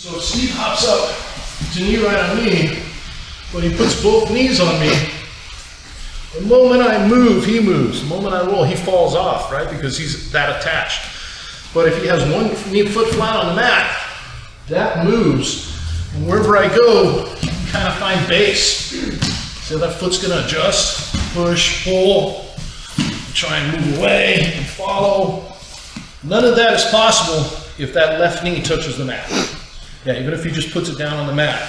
So if Steve hops up to knee right on me, when he puts both knees on me, the moment I move, he moves. The moment I roll, he falls off, right? Because he's that attached. But if he has one foot flat on the mat, that moves. And wherever I go, you can kind of find base. So that foot's gonna adjust, push, pull, try and move away and follow. None of that is possible if that left knee touches the mat. Yeah, even if he just puts it down on the mat.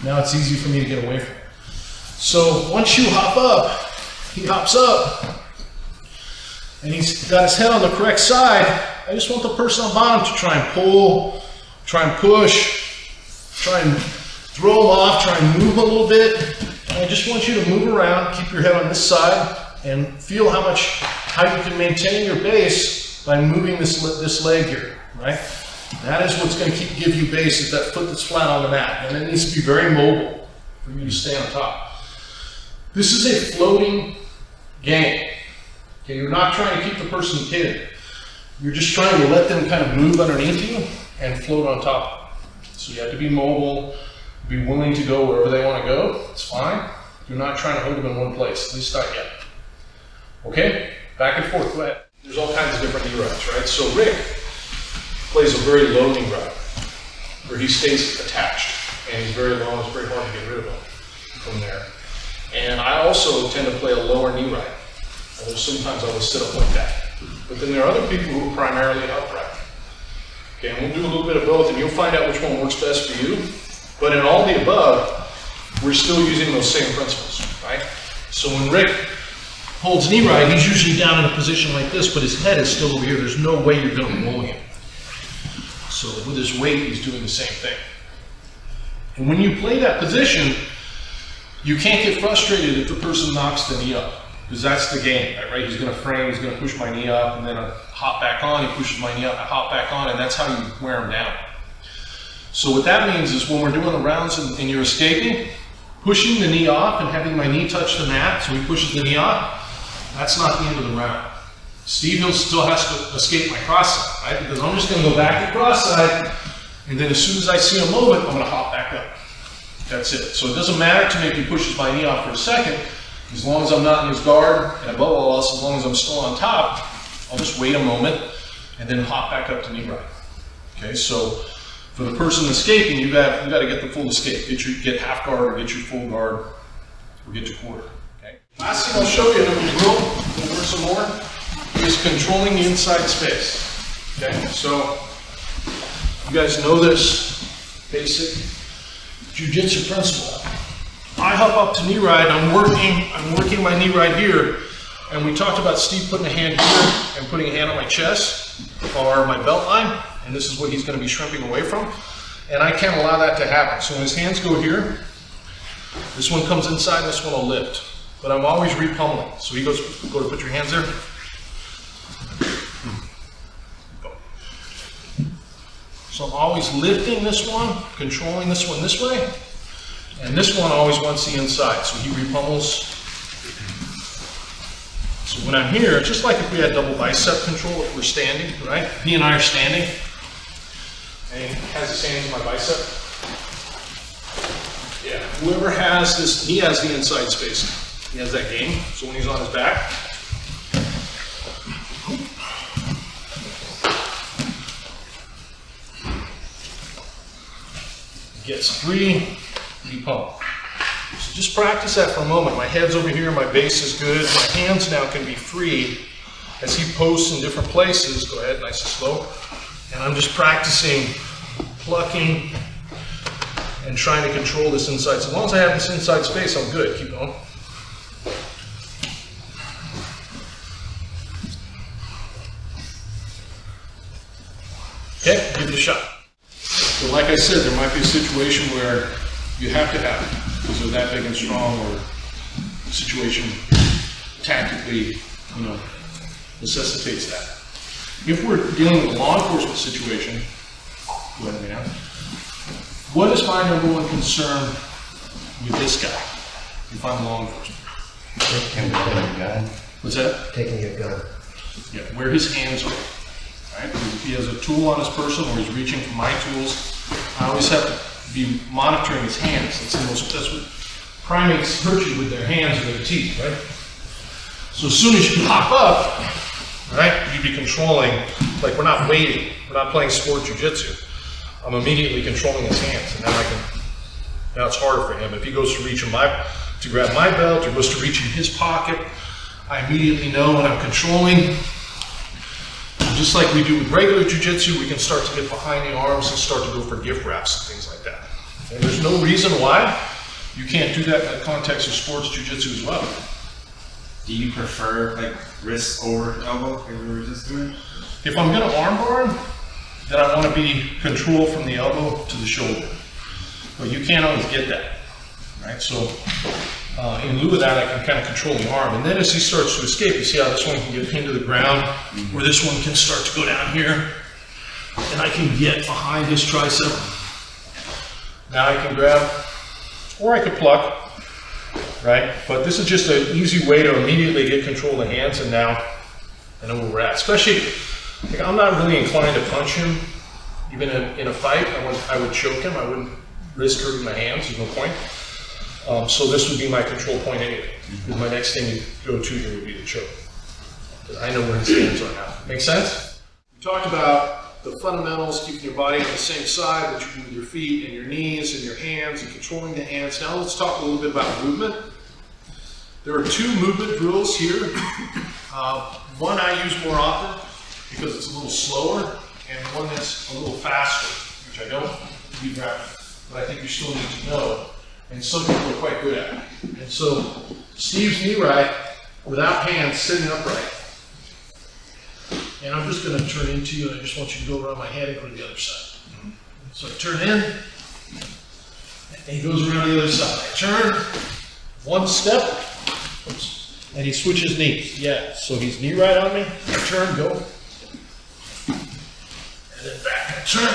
Now it's easy for me to get away from it. So once you hop up, he hops up, and he's got his head on the correct side. I just want the person on bottom to try and pull, try and push, try and throw him off, try and move a little bit. And I just want you to move around, keep your head on this side, and feel how you can maintain your base by moving this leg here, right? That is what's going to give you base, is that foot that's flat on the mat. And it needs to be very mobile for you to stay on top. This is a floating game. Okay, you're not trying to keep the person hidden. You're just trying to let them kind of move underneath you and float on top. So you have to be mobile, be willing to go wherever they want to go. It's fine. You're not trying to hold them in one place, at least not yet. Okay, back and forth, go ahead. There's all kinds of different knee rides, right? So Rick plays a very low knee ride, where he stays attached, and he's very long, it's very hard to get rid of him from there. And I also tend to play a lower knee ride, although sometimes I will sit up like that. But then there are other people who are primarily upright. Okay, and we'll do a little bit of both, and you'll find out which one works best for you. But in all the above, we're still using those same principles, right? So when Rick holds knee ride, he's usually down in a position like this, but his head is still over here. There's no way you're going to roll him. So with his weight, he's doing the same thing. And when you play that position, you can't get frustrated if the person knocks the knee up, because that's the game, right? He's going to frame, he's going to push my knee up, and then I hop back on, he pushes my knee up, I hop back on, and that's how you wear him down. So what that means is when we're doing the rounds and you're escaping, pushing the knee off and having my knee touch the mat, so he pushes the knee off, that's not the end of the round. Steve still has to escape my cross side, right? Because I'm just going to go back to cross side, and then as soon as I see a moment, I'm going to hop back up. That's it. So it doesn't matter to me if he pushes my knee off for a second, as long as I'm not in his guard, and above all else, as long as I'm still on top, I'll just wait a moment, and then hop back up to knee ride. Okay, so for the person escaping, you got to get the full escape. Get half guard, or get your full guard, or get your quarter. Okay. Last thing I'll show you, and then we'll work some more, is controlling the inside space. Okay, so you guys know this basic Jiu-jitsu principle. I hop up to knee ride, I'm working my knee ride here, and we talked about Steve putting a hand here and putting a hand on my chest or my belt line, and this is what he's going to be shrimping away from, and I can't allow that to happen. So when his hands go here, this one comes inside, this one will lift, but I'm always repummeling. So he goes, go to put your hands there. So I'm always lifting this one, controlling this one this way, and this one always wants the inside, so he repummels. So when I'm here, just like if we had double bicep control, if we're standing, right? He and I are standing, and he has his hands on my bicep. Yeah, whoever has this, he has the inside space. He has that game, so when he's on his back, gets free, repump. So just practice that for a moment. My head's over here, my base is good. My hands now can be free as he posts in different places. Go ahead, nice and slow. And I'm just practicing plucking and trying to control this inside. So as long as I have this inside space, I'm good. Keep going. Okay, give it a shot. So like I said, there might be a situation where you have to have it because they're that big and strong, or the situation tactically, necessitates that. If we're dealing with a law enforcement situation, go ahead, man. What is my number one concern with this guy if I'm law enforcement? Taking a gun. What's that? Taking a gun. Yeah, where his hands are. Right? If he has a tool on his person or he's reaching for my tools, I always have to be monitoring his hands. That's what primates hurt you with their hands and their teeth, right? So as soon as you pop up, right, you'd be controlling, like we're not waiting, we're not playing sport jiu-jitsu. I'm immediately controlling his hands, and now it's harder for him. If he goes to reach to grab my belt or goes to reach in his pocket, I immediately know when I'm controlling. Just like we do with regular jiu-jitsu, we can start to get behind the arms and start to go for gift wraps and things like that. And there's no reason why you can't do that in the context of sports jiu-jitsu as well. Do you prefer like wrist over elbow like we were just doing? If I'm gonna armbar him, then I want to be control from the elbow to the shoulder. But you can't always get that, right? So in lieu of that, I can kind of control the arm. And then as he starts to escape, you see how this one can get pinned to the ground, or this one can start to go down here, and I can get behind his tricep. Now I can grab, or I could pluck, right? But this is just an easy way to immediately get control of the hands, and now I know where we're at. Especially, like, I'm not really inclined to punch him, even in a fight. I would choke him. I wouldn't risk hurting my hands. There's no point. So this would be my control point anyway. Because my next thing to go to here would be the choke. Because I know where his hands are now. Make sense? We talked about the fundamentals, keeping your body on the same side, what you do with your feet and your knees and your hands and controlling the hands. Now let's talk a little bit about movement. There are two movement drills here. One I use more often because it's a little slower, and one that's a little faster, which I don't do that, but I think you still need to know. And some people are quite good at it. And so, Steve's knee right, without hands, sitting upright. And I'm just going to turn into you, and I just want you to go around my head and go to the other side. So I turn in, and he goes around the other side. I turn, one step, and he switches knees. Yeah, so he's knee right on me. I turn, go. And then back, I turn.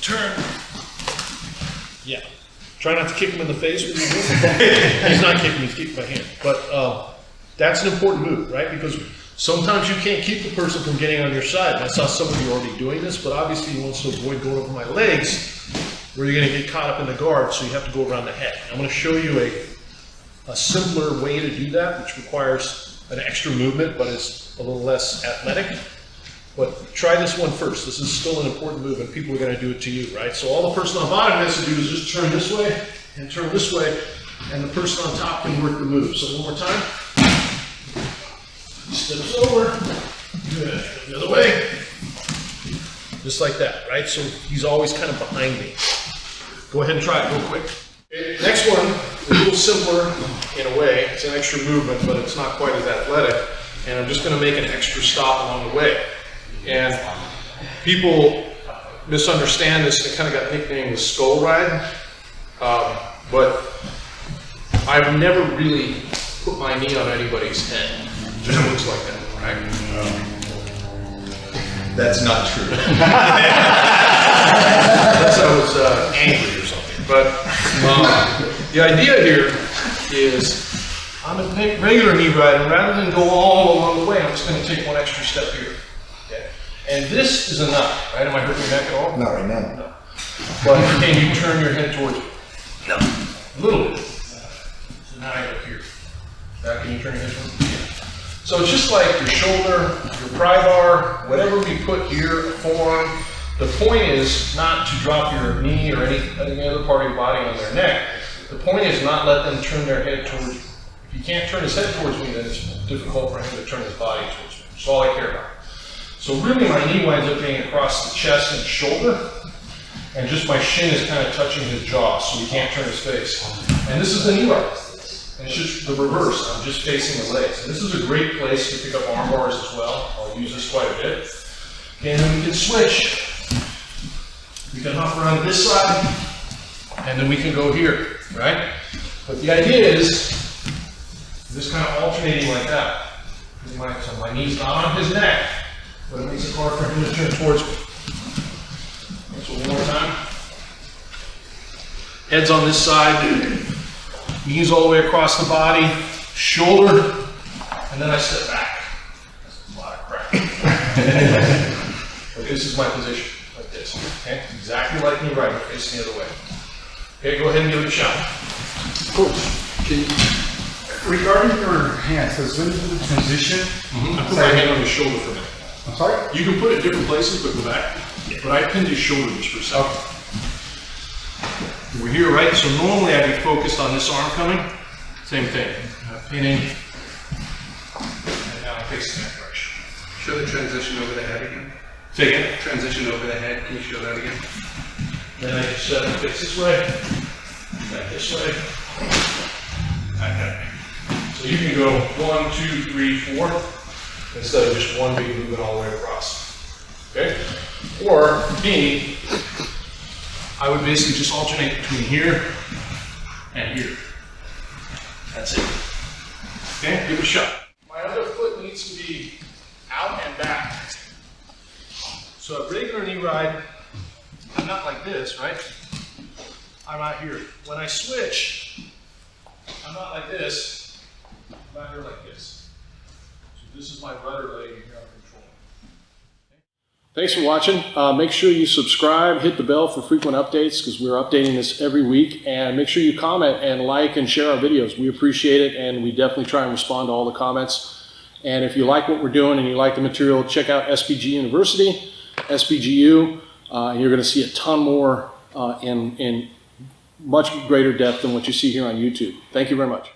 Turn. Yeah. Try not to kick him in the face when you do. He's not kicking me, he's kicking my hand. But that's an important move, right? Because sometimes you can't keep the person from getting on your side. And I saw some of you already doing this, but obviously you want to avoid going over my legs where you're going to get caught up in the guard, so you have to go around the head. I'm going to show you a simpler way to do that, which requires an extra movement, but is a little less athletic. But try this one first. This is still an important move, and people are going to do it to you, right? So all the person on bottom has to do is just turn this way and turn this way, and the person on top can work the move. So one more time. Steps over. Good. The other way. Just like that, right? So he's always kind of behind me. Go ahead and try it real quick. Okay, next one is a little simpler in a way. It's an extra movement, but it's not quite as athletic. And I'm just going to make an extra stop along the way. And people misunderstand this, and it kind of got nicknamed the skull ride. But I've never really put my knee on anybody's head. It just looks like that, right? That's not true. Unless I was angry or something. But the idea here is I'm a regular knee ride, and rather than go all along the way, I'm just going to take one extra step here. And this is enough, right? Am I hurting your neck at all? Not right now. No. But can you turn your head towards me? No. A little bit. So now I get up here. Now can you turn your head towards me? Yeah. So it's just like your shoulder, your pry bar, whatever we put here, forearm. The point is not to drop your knee or any other part of your body on their neck. The point is not let them turn their head towards you. If he can't turn his head towards me, then it's difficult for him to turn his body towards me. That's all I care about. So really my knee winds up being across the chest and shoulder, and just my shin is kind of touching his jaw, so he can't turn his face. And this is the knee ride. And it's just the reverse. I'm just facing the legs. And this is a great place to pick up arm bars as well. I'll use this quite a bit. Okay, and then we can switch. We can hop around this side, and then we can go here, right? But the idea is just kind of alternating like that. So my knee's not on his neck, but it makes it hard for him to turn towards me. So one more time. Head's on this side, knees all the way across the body, shoulder, and then I step back. That's a lot of crap. But this is my position, like this. this. Okay, exactly like me, right, facing the other way. Okay, go ahead and give it a shot. Coach, regarding your hands, has when you do the transition? I put my hand on your shoulder for a minute. I'm sorry? You can put it different places, but go back. But I pinned his shoulder just for a second. We're here, right? So normally I'd be focused on this arm coming. Same thing. Pinning. And now I'm facing that direction. Show the transition over the head again. Say again. Transition over the head. Can you show that again? Then I just set it face this way. Back this way. Okay. So you can go 1, 2, 3, 4, instead of just one big movement all the way across. Okay? Or me, I would basically just alternate between here and here. That's it. Okay, give it a shot. My other foot needs to be out and back. So a regular knee ride, I'm not like this, right? I'm out here. When I switch, I'm not like this, I'm out here like this. So this is my rudder leg here I'm controlling. Okay. Thanks for watching. Make sure you subscribe, hit the bell for frequent updates because we're updating this every week, and make sure you comment and like and share our videos. We appreciate it, and we definitely try and respond to all the comments. And if you like what we're doing and you like the material, check out SBG University, SBGU, and you're going to see a ton more in much greater depth than what you see here on YouTube. Thank you very much.